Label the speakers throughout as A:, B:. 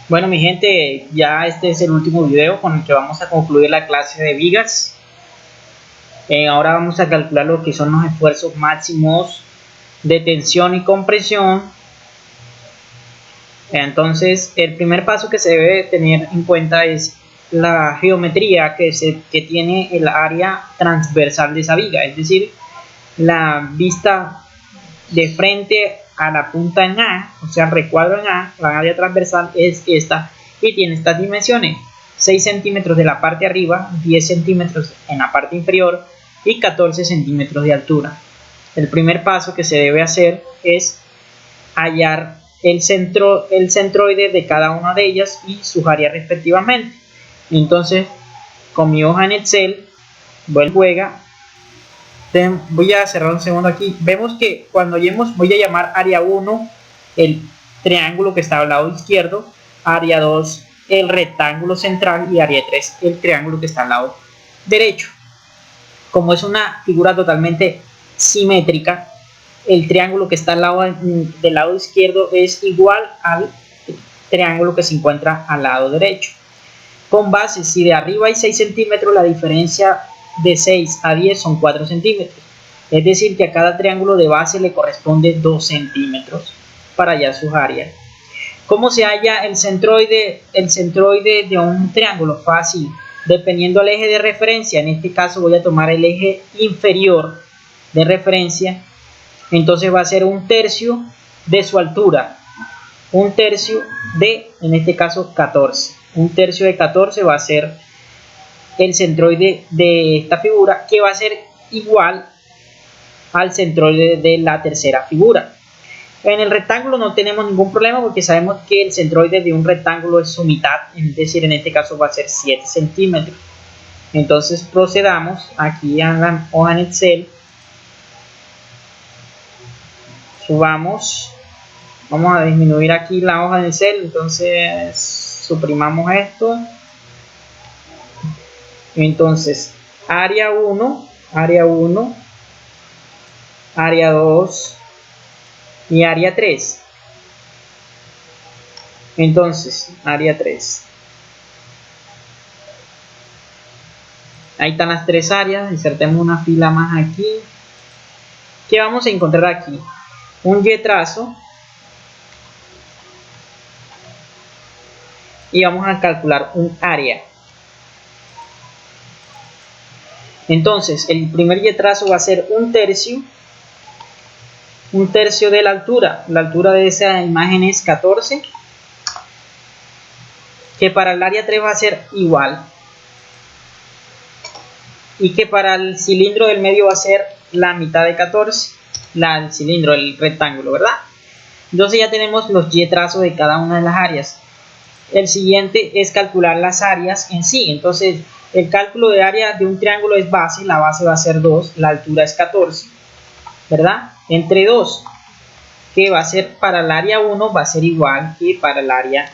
A: Bueno, mi gente, ya este es el último video con el que vamos a concluir la clase de vigas. Ahora vamos a calcular lo que son los esfuerzos máximos de tensión y compresión. Entonces, el primer paso que se debe tener en cuenta es la geometría que tiene el área transversal de esa viga, es decir, la vista de frente a la punta en A, o sea, el recuadro en A, la área transversal es esta y tiene estas dimensiones: 6 centímetros de la parte de arriba, 10 centímetros en la parte inferior y 14 centímetros de altura. El primer paso que se debe hacer es hallar el centroide de cada una de ellas y sus áreas respectivamente. Entonces, con mi hoja en Excel, voy a cerrar un segundo aquí. Vemos que cuando voy a llamar área 1 el triángulo que está al lado izquierdo, área 2 el rectángulo central y área 3 el triángulo que está al lado derecho. Como es una figura totalmente simétrica, el triángulo que está del lado izquierdo es igual al triángulo que se encuentra al lado derecho. Con base, si de arriba hay 6 centímetros, la diferencia de 6 a 10 son 4 centímetros. Es decir, que a cada triángulo de base le corresponde 2 centímetros para hallar sus áreas. ¿Cómo se halla el centroide de un triángulo? Fácil. Dependiendo del eje de referencia, en este caso voy a tomar el eje inferior de referencia, entonces va a ser un tercio de su altura. Un tercio de, en este caso, 14. Un tercio de 14 va a ser el centroide de esta figura, que va a ser igual al centroide de la tercera figura. En el rectángulo no tenemos ningún problema porque sabemos que el centroide de un rectángulo es su mitad, es decir, en este caso va a ser 7 centímetros. Entonces procedamos aquí a la hoja en Excel, subamos, vamos a disminuir aquí la hoja en Excel, entonces suprimamos esto. Entonces área 1, área 2 y área 3. Entonces área 3, ahí están las tres áreas. Insertemos una fila más aquí. ¿Qué vamos a encontrar aquí? Un Y trazo y vamos a calcular un área. Entonces el primer Y trazo va a ser un tercio de la altura. La altura de esa imagen es 14, que para el área 3 va a ser igual, y que para el cilindro del medio va a ser la mitad de 14, el cilindro, el rectángulo, ¿verdad? Entonces ya tenemos los Y trazos de cada una de las áreas. El siguiente es calcular las áreas en sí. Entonces el cálculo de área de un triángulo es base, la base va a ser 2, la altura es 14, ¿verdad? Entre 2, que va a ser para el área 1, va a ser igual que para el área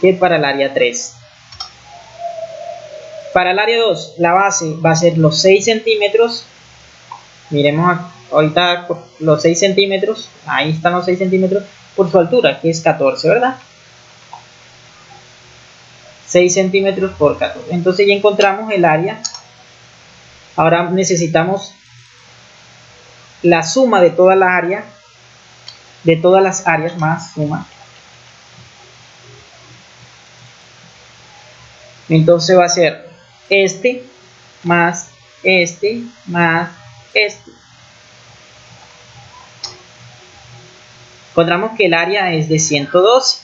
A: 3. Para el área 2, la base va a ser los 6 centímetros. Miremos ahorita los 6 centímetros. Ahí están los 6 centímetros por su altura, que es 14, ¿verdad? 6 centímetros por 14. Entonces ya encontramos el área. Ahora necesitamos la suma de todas las áreas. De todas las áreas más suma. Entonces va a ser este más este más este. Encontramos que el área es de 112.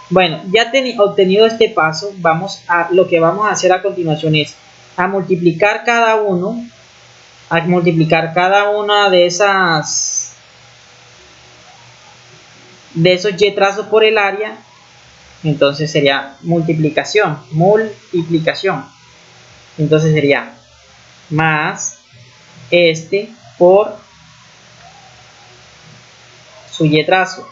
A: Bueno, ya obtenido este paso, lo que vamos a hacer a continuación es a multiplicar cada una de esos Y trazos por el área. Entonces sería multiplicación. Entonces sería más este por su Y trazo,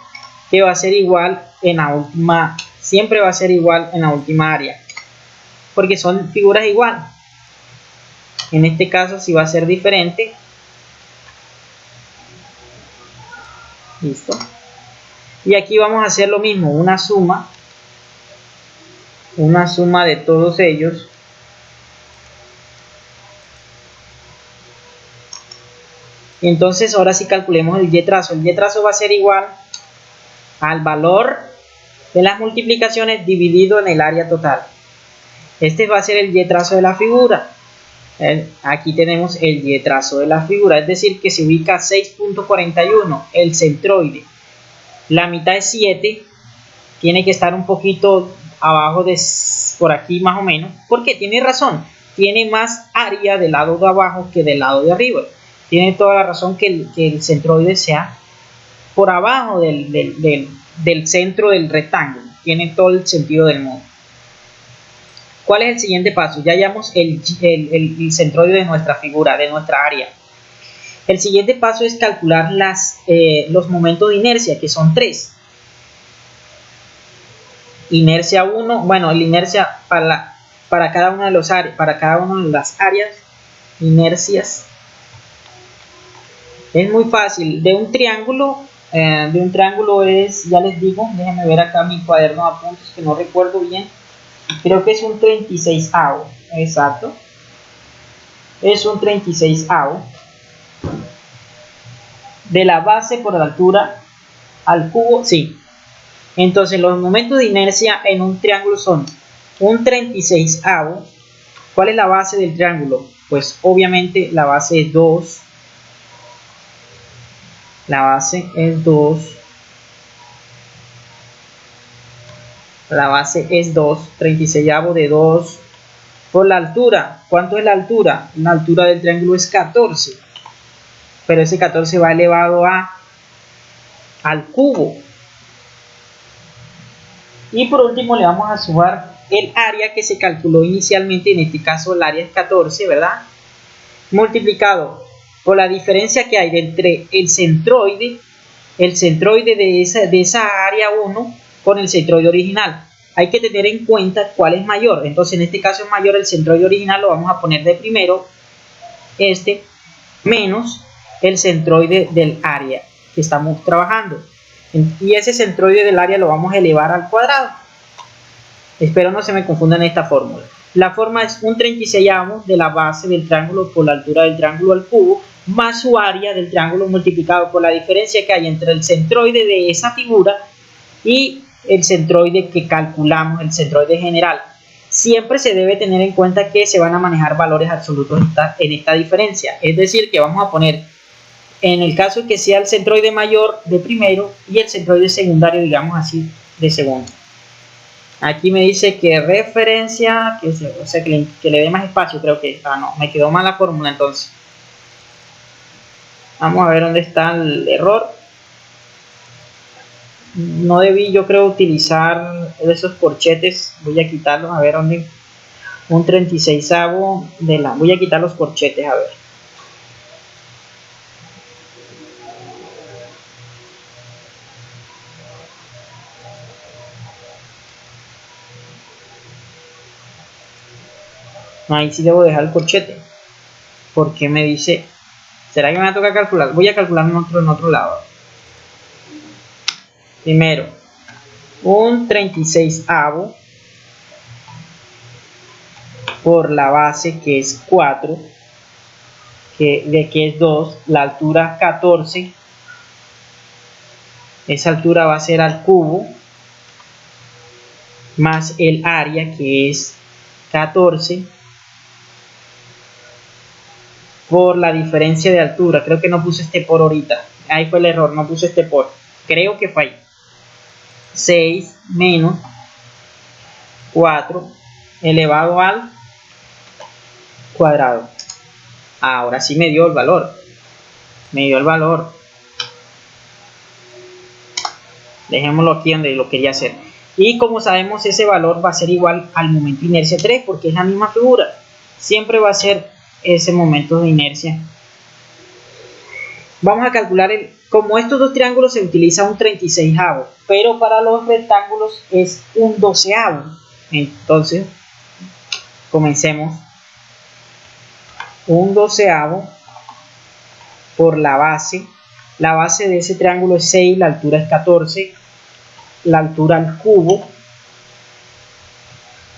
A: que va a ser igual en la última, siempre va a ser igual en la última área, porque son figuras igual. En este caso sí va a ser diferente. Listo. Y aquí vamos a hacer lo mismo, una suma de todos ellos. Y entonces ahora sí calculemos el y trazo. El y trazo va a ser igual al valor de las multiplicaciones dividido en el área total. Este va a ser el y trazo de la figura. Aquí tenemos el y trazo de la figura, es decir, que se ubica 6.41, el centroide. La mitad es 7, tiene que estar un poquito abajo de por aquí más o menos, porque tiene razón, tiene más área del lado de abajo que del lado de arriba. Tiene toda la razón que el centroide sea por abajo del centro del rectángulo. Tiene todo el sentido del mundo. ¿Cuál es el siguiente paso? Ya hallamos el centroide de nuestra figura, de nuestra área. El siguiente paso es calcular los momentos de inercia, que son 3. Inercia 1, bueno, la inercia para cada una de las áreas, inercias. Es muy fácil. De un triángulo es, ya les digo, déjenme ver acá mi cuaderno de apuntes que no recuerdo bien. Creo que es un 36avo, exacto. Es un 36avo. De la base por la altura al cubo, sí. Entonces los momentos de inercia en un triángulo son un 36avo. ¿Cuál es la base del triángulo? Pues obviamente la base es 2. La base es 2. La base es 2. 36avo de 2. Por la altura. ¿Cuánto es la altura? La altura del triángulo es 14. Pero ese 14 va elevado al cubo. Y por último le vamos a sumar el área que se calculó inicialmente. En este caso el área es 14, ¿verdad? Multiplicado por la diferencia que hay entre el centroide de esa área 1 con el centroide original. Hay que tener en cuenta cuál es mayor. Entonces en este caso es mayor el centroide original, lo vamos a poner de primero, menos el centroide del área que estamos trabajando. Y ese centroide del área lo vamos a elevar al cuadrado. Espero no se me confundan esta fórmula. La forma es un 36avo de la base del triángulo por la altura del triángulo al cubo, más su área del triángulo multiplicado por la diferencia que hay entre el centroide de esa figura y el centroide que calculamos, el centroide general. Siempre se debe tener en cuenta que se van a manejar valores absolutos en esta diferencia. Es decir, que vamos a poner, en el caso que sea el centroide mayor de primero y el centroide secundario, digamos así, de segundo. Aquí me dice que referencia, o sea, que le dé más espacio, creo que, no, me quedó mal la fórmula entonces. Vamos a ver dónde está el error. No debí, yo creo, utilizar esos corchetes. Voy a quitarlos, a ver dónde. Un 36avo de la. Voy a quitar los corchetes, a ver. Ahí sí debo dejar el corchete. Porque me dice. ¿Será que me va a tocar calcular? Voy a calcular en otro lado. Primero, un 36avo por la base que es 4, que es 2, la altura 14, esa altura va a ser al cubo, más el área que es 14, por la diferencia de altura. Creo que no puse este por ahorita, ahí fue el error, no puse este por, creo que fue ahí. 6 menos 4 elevado al cuadrado. Ahora sí me dio el valor. Dejémoslo aquí donde lo quería hacer. Y como sabemos, ese valor va a ser igual al momento de inercia 3, porque es la misma figura. Siempre va a ser ese momento de inercia. Vamos a calcular como estos dos triángulos se utiliza un 36avo, pero para los rectángulos es un 12avo. Entonces, comencemos. Un 12avo por la base. La base de ese triángulo es 6, la altura es 14. la altura al cubo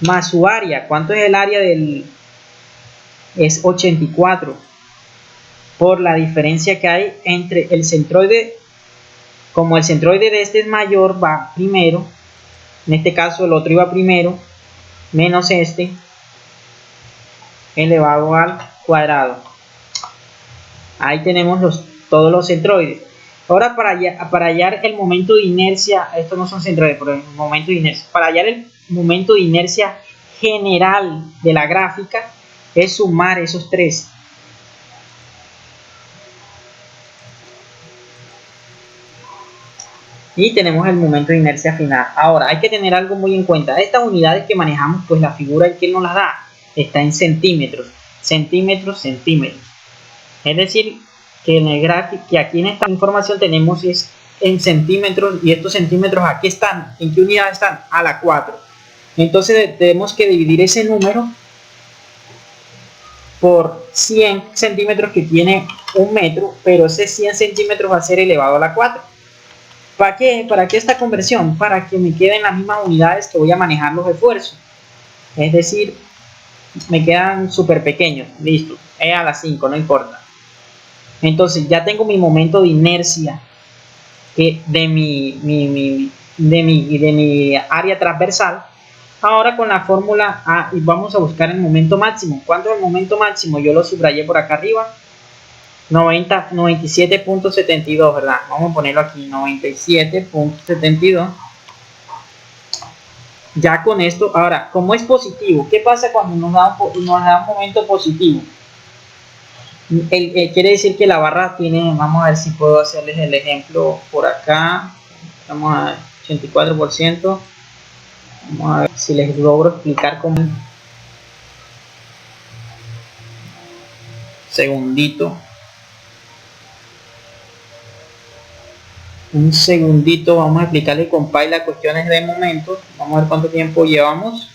A: más su área. ¿Cuánto es el área del? Es 84, por la diferencia que hay entre el centroide. Como el centroide de este es mayor, va primero, en este caso el otro iba primero, menos este, elevado al cuadrado. Ahí tenemos todos los centroides. Ahora para hallar el momento de inercia, estos no son centroides, pero el momento de inercia, para hallar el momento de inercia general de la gráfica, es sumar esos tres. Y tenemos el momento de inercia final. Ahora hay que tener algo muy en cuenta. Estas unidades que manejamos, pues la figura que nos las da está en centímetros, centímetros, centímetros. Es decir, que en el gráfico, que aquí en esta información tenemos es en centímetros, y estos centímetros aquí están, ¿en qué unidad están? A la 4. Entonces tenemos que dividir ese número por 100 centímetros, que tiene 1 metro, pero ese 100 centímetros va a ser elevado a la 4. ¿Para qué? ¿Para qué esta conversión? Para que me queden las mismas unidades que voy a manejar los esfuerzos. Es decir, me quedan súper pequeños. Listo. Es a las 5, no importa. Entonces ya tengo mi momento de inercia de mi área transversal. Ahora con la fórmula A, y vamos a buscar el momento máximo. ¿Cuánto es el momento máximo? Yo lo subrayé por acá arriba. 97.72, ¿verdad? Vamos a ponerlo aquí, 97.72. Ya con esto, ahora, como es positivo, ¿qué pasa cuando nos da un momento positivo? Quiere decir que la barra tiene, vamos a ver si puedo hacerles el ejemplo por acá. Vamos a 84%. Vamos a ver si les logro explicar cómo. Segundito. Un segundito, vamos a explicarle con Pi las cuestiones de momento. Vamos a ver cuánto tiempo llevamos.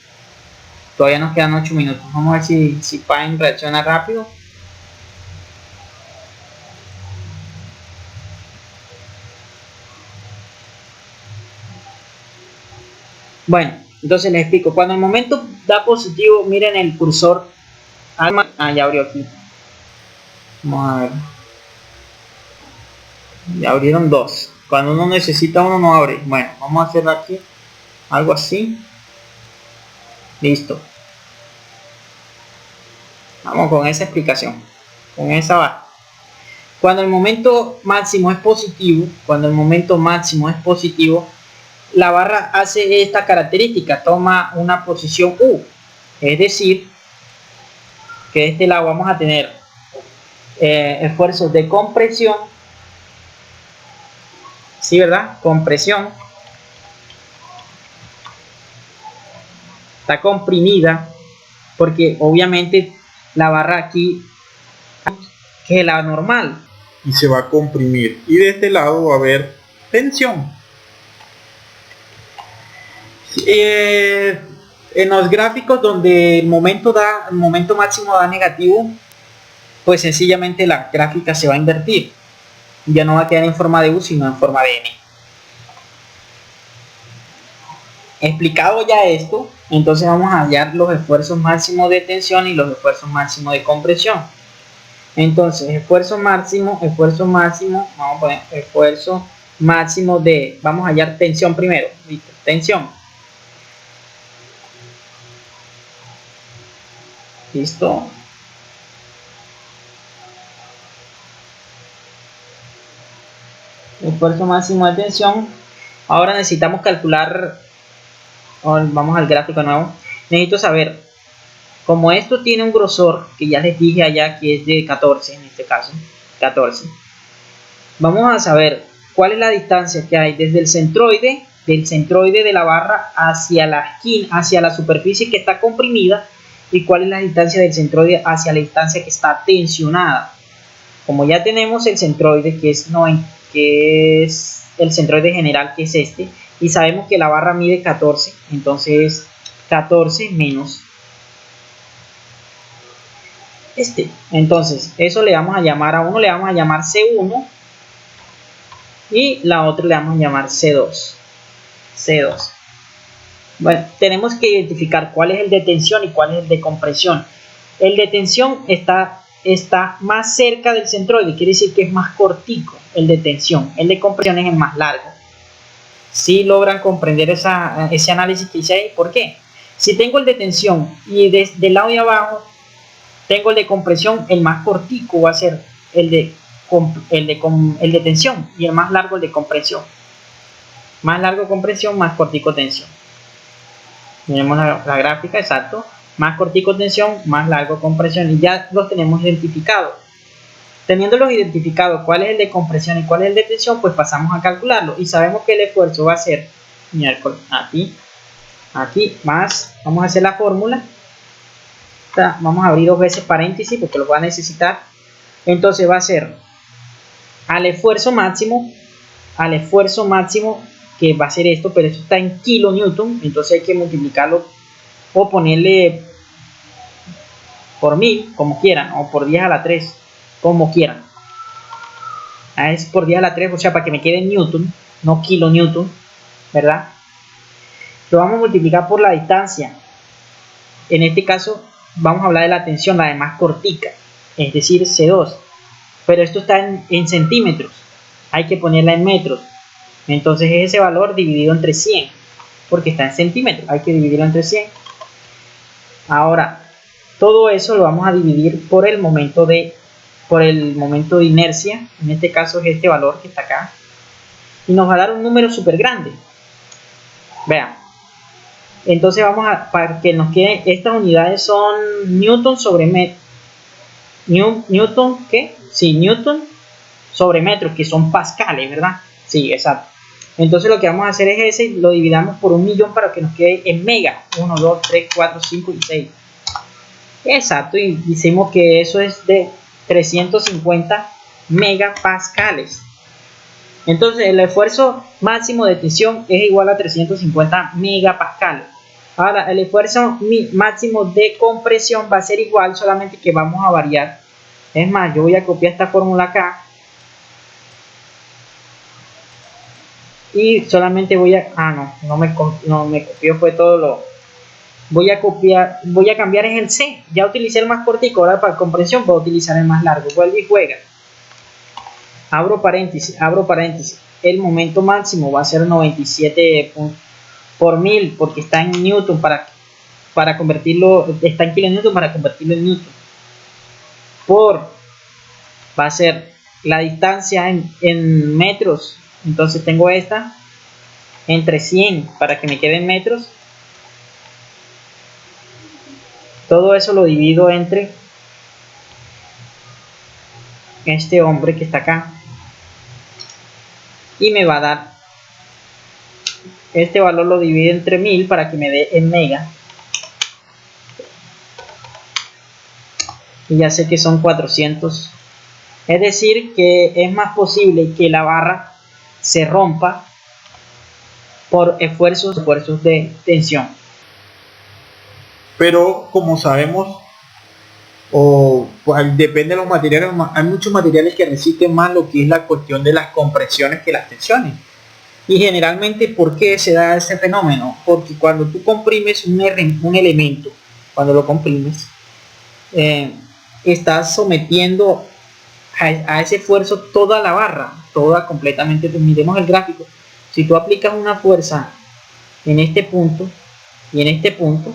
A: Todavía nos quedan 8 minutos. Vamos a ver si Pi reacciona rápido. Bueno, entonces les explico. Cuando el momento da positivo, miren el cursor. Ya abrió aquí. Vamos a ver. Ya abrieron dos. Cuando uno necesita uno no abre. Bueno, vamos a hacer aquí algo así. Listo. Vamos con esa explicación. Con esa va. Cuando el momento máximo es positivo, la barra hace esta característica, toma una posición U. Es decir, que de este lado vamos a tener esfuerzos de compresión. ¿Sí, verdad? Compresión. Está comprimida porque obviamente la barra aquí que es la normal
B: y se va a comprimir, y de este lado va a haber tensión. En los gráficos donde el momento máximo da negativo, pues sencillamente la gráfica se va a invertir, ya no va a quedar en forma de U sino en forma de N. Explicado ya esto, entonces vamos a hallar los esfuerzos máximos de tensión y los esfuerzos máximos de compresión. Entonces esfuerzo máximo, vamos a poner esfuerzo máximo de, vamos a hallar tensión primero. ¿Listo? Tensión. Listo. Esfuerzo máximo de tensión. Ahora necesitamos calcular, vamos al gráfico nuevo. Necesito saber, como esto tiene un grosor que ya les dije allá que es de 14, en este caso 14, vamos a saber cuál es la distancia que hay desde el centroide, de la barra hacia la esquina, hacia la superficie que está comprimida, y cuál es la distancia del centroide hacia la distancia que está tensionada. Como ya tenemos el centroide que es el centroide general, que es este, y sabemos que la barra mide 14, entonces 14 menos este. Entonces eso le vamos a llamar a uno, le vamos a llamar C1, y la otra le vamos a llamar C2. C2. Bueno, tenemos que identificar cuál es el de tensión y cuál es el de compresión. El de tensión está más cerca del centroide, quiere decir que es más cortico el de tensión. El de compresión es el más largo. Si logran comprender ese análisis que hice ahí, ¿por qué? Si tengo el de tensión y del lado de abajo tengo el de compresión, el más cortico va a ser el de tensión y el más largo el de compresión. Más largo compresión, más cortico tensión. Tenemos la gráfica, exacto. Más cortico tensión, más largo compresión, y ya los tenemos identificados. Teniéndolos identificados cuál es el de compresión y cuál es el de tensión, pues pasamos a calcularlo y sabemos que el esfuerzo va a ser miércoles aquí más, vamos a hacer la fórmula, vamos a abrir 2 veces paréntesis porque lo va a necesitar. Entonces va a ser al esfuerzo máximo que va a ser esto, pero esto está en kilonewton, entonces hay que multiplicarlo o ponerle por 1000 como quieran, o por 10 a la 3 como quieran. Es por 10 a la 3, o sea, para que me quede en newton, no kilonewton, ¿verdad? Lo vamos a multiplicar por la distancia. En este caso vamos a hablar de la tensión, la de más cortica, es decir, C2, pero esto está en centímetros, hay que ponerla en metros. Entonces es ese valor dividido entre 100, porque está en centímetros, hay que dividirlo entre 100. Ahora, todo eso lo vamos a dividir por el momento de inercia, en este caso es este valor que está acá, y nos va a dar un número súper grande. Vean, entonces para que nos queden, estas unidades son newton sobre metro, newton sobre metro, que son pascales, ¿verdad? Sí, exacto. Entonces lo que vamos a hacer es ese, lo dividamos por 1.000.000 para que nos quede en mega. 1, 2, 3, 4, 5 y 6. Exacto, y decimos que eso es de 350 megapascales. Entonces el esfuerzo máximo de tensión es igual a 350 megapascales. Ahora el esfuerzo máximo de compresión va a ser igual, solamente que vamos a variar. Es más, yo voy a copiar esta fórmula acá. Y solamente voy a... no me copió, fue todo lo... Voy a cambiar en el C. Ya utilicé el más cortico, ahora para compresión voy a utilizar el más largo. Vuelve y juega. Abro paréntesis. El momento máximo va a ser 97 por 1000, porque está en newton para convertirlo, está en kilonewton para convertirlo en newton. Va a ser la distancia en metros. Entonces tengo esta entre 100 para que me queden metros. Todo eso lo divido entre este hombre que está acá y me va a dar este valor, lo divido entre 1000 para que me dé en mega, y ya sé que son 400. Es decir que es más posible que la barra se rompa por esfuerzos de tensión.
C: Pero como sabemos, depende de los materiales, hay muchos materiales que resisten más lo que es la cuestión de las compresiones que las tensiones. Y generalmente, ¿por qué se da ese fenómeno? Porque cuando tú comprimes un elemento, cuando lo comprimes, estás sometiendo a ese esfuerzo toda la barra, toda completamente. Miremos el gráfico. Si tú aplicas una fuerza en este punto y en este punto,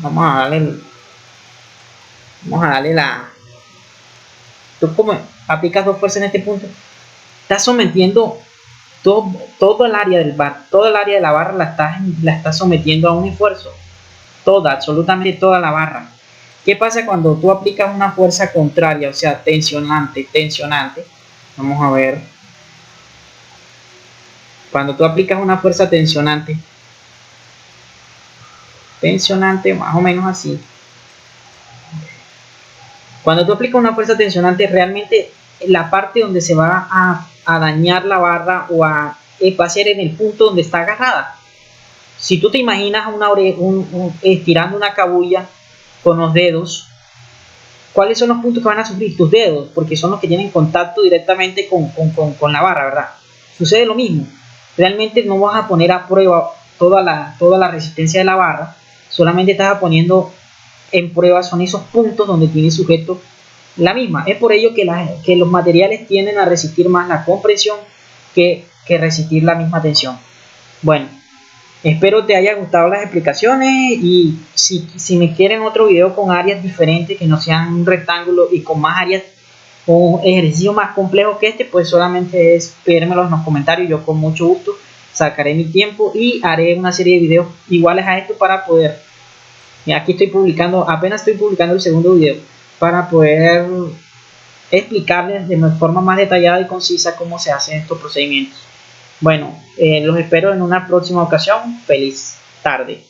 C: vamos a darle tú como aplicas dos fuerzas en este punto, estás sometiendo todo el área del bar, toda el área de la barra la estás sometiendo a un esfuerzo, absolutamente toda la barra. ¿Qué pasa cuando tú aplicas una fuerza contraria, o sea, tensionante? Vamos a ver. Cuando tú aplicas una fuerza tensionante, más o menos así. Cuando tú aplicas una fuerza tensionante, realmente la parte donde se va a dañar la barra va a ser en el punto donde está agarrada. Si tú te imaginas estirando una cabulla con los dedos, ¿cuáles son los puntos que van a sufrir? Tus dedos, porque son los que tienen contacto directamente con la barra, ¿verdad? Sucede lo mismo. realmente no vas a poner a prueba toda la resistencia de la barra, solamente estás poniendo en prueba son esos puntos donde tiene sujeto la misma. Es por ello que los materiales tienden a resistir más la compresión que resistir la misma tensión. Bueno, espero te haya gustado las explicaciones, y si me quieren otro video con áreas diferentes que no sean un rectángulo y con más áreas o ejercicio más complejo que este, pues solamente es pedírmelo en los comentarios. Yo con mucho gusto sacaré mi tiempo y haré una serie de videos iguales a esto para poder, y aquí apenas estoy publicando el segundo video para poder explicarles de forma más detallada y concisa cómo se hacen estos procedimientos. Bueno, los espero en una próxima ocasión. Feliz tarde.